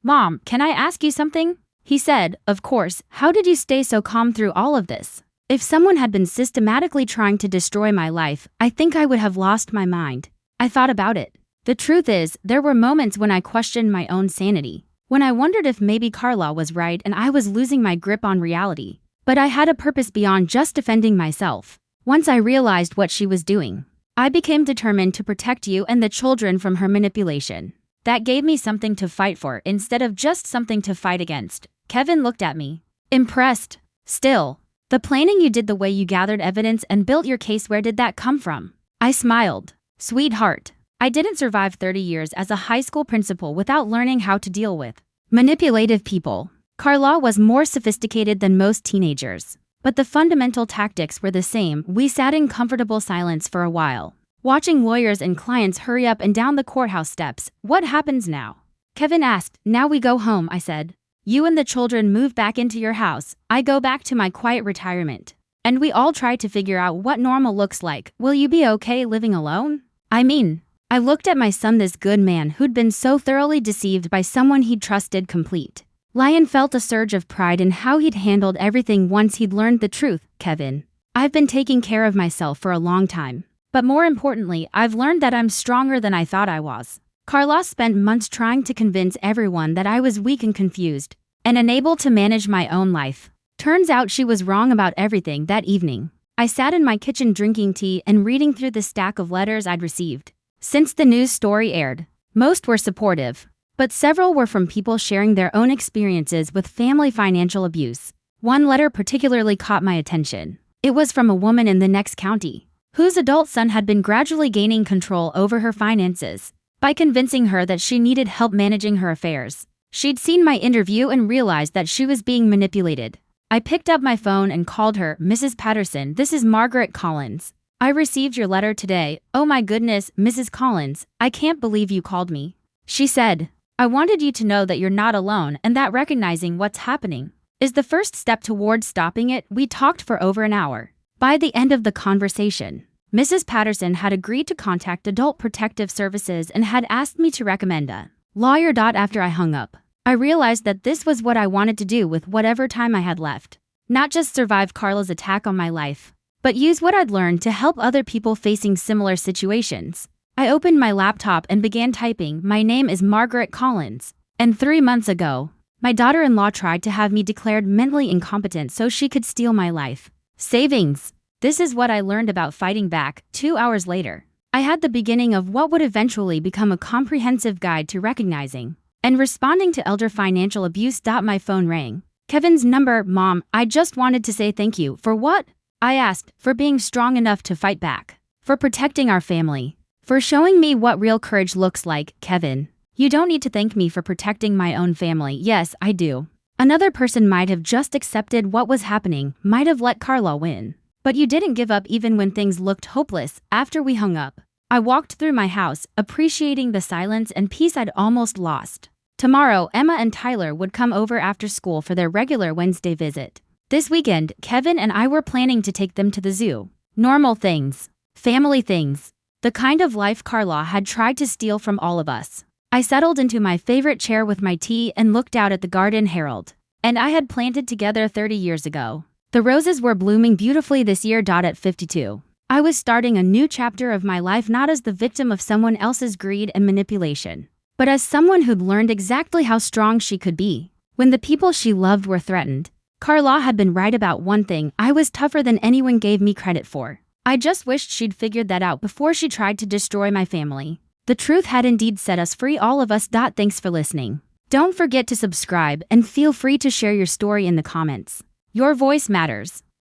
Mom, can I ask you something? He said, of course. How did you stay so calm through all of this? If someone had been systematically trying to destroy my life, I think I would have lost my mind. I thought about it. The truth is, there were moments when I questioned my own sanity, when I wondered if maybe Carla was right and I was losing my grip on reality. But I had a purpose beyond just defending myself. Once I realized what she was doing, I became determined to protect you and the children from her manipulation. That gave me something to fight for instead of just something to fight against. Kevin looked at me, impressed. Still, the planning you did, the way you gathered evidence and built your case, where did that come from? I smiled. Sweetheart, I didn't survive 30 years as a high school principal without learning how to deal with manipulative people. Carla was more sophisticated than most teenagers, but the fundamental tactics were the same. We sat in comfortable silence for a while, watching lawyers and clients hurry up and down the courthouse steps. What happens now? Kevin asked. Now we go home, I said. You and the children move back into your house. I go back to my quiet retirement. And we all try to figure out what normal looks like. Will you be okay living alone? I mean, I looked at my son, this good man who'd been so thoroughly deceived by someone he'd trusted complete. Lion felt a surge of pride in how he'd handled everything once he'd learned the truth. Kevin, I've been taking care of myself for a long time. But more importantly, I've learned that I'm stronger than I thought I was. Carla spent months trying to convince everyone that I was weak and confused, and unable to manage my own life. Turns out she was wrong about everything. That evening, I sat in my kitchen drinking tea and reading through the stack of letters I'd received. Since the news story aired, most were supportive, but several were from people sharing their own experiences with family financial abuse. One letter particularly caught my attention. It was from a woman in the next county, whose adult son had been gradually gaining control over her finances by convincing her that she needed help managing her affairs. She'd seen my interview and realized that she was being manipulated. I picked up my phone and called her. Mrs. Patterson, this is Margaret Collins. I received your letter today. Oh my goodness, Mrs. Collins, I can't believe you called me. She said, I wanted you to know that you're not alone and that recognizing what's happening is the first step towards stopping it. We talked for over an hour. By the end of the conversation, Mrs. Patterson had agreed to contact Adult Protective Services and had asked me to recommend a lawyer. After I hung up, I realized that this was what I wanted to do with whatever time I had left. Not just survive Carla's attack on my life, but use what I'd learned to help other people facing similar situations. I opened my laptop and began typing, "My name is Margaret Collins. And 3 months ago, my daughter-in-law tried to have me declared mentally incompetent so she could steal my life savings." This is what I learned about fighting back. 2 hours later, I had the beginning of what would eventually become a comprehensive guide to recognizing and responding to elder financial abuse. My phone rang. Kevin's number. "Mom, I just wanted to say thank you." "For what?" I asked. "For being strong enough to fight back. For protecting our family. For showing me what real courage looks like." "Kevin, you don't need to thank me for protecting my own family." "Yes, I do. Another person might have just accepted what was happening, might have let Carla win. But you didn't give up even when things looked hopeless." After we hung up, I walked through my house, appreciating the silence and peace I'd almost lost. Tomorrow, Emma and Tyler would come over after school for their regular Wednesday visit. This weekend, Kevin and I were planning to take them to the zoo. Normal things. Family things. The kind of life Carla had tried to steal from all of us. I settled into my favorite chair with my tea and looked out at the garden Harold and I had planted together 30 years ago. The roses were blooming beautifully this year. At 52, I was starting a new chapter of my life, not as the victim of someone else's greed and manipulation, but as someone who'd learned exactly how strong she could be when the people she loved were threatened. Carla had been right about one thing: I was tougher than anyone gave me credit for. I just wished she'd figured that out before she tried to destroy my family. The truth had indeed set us free, all of us. Thanks for listening. Don't forget to subscribe and feel free to share your story in the comments. Your voice matters.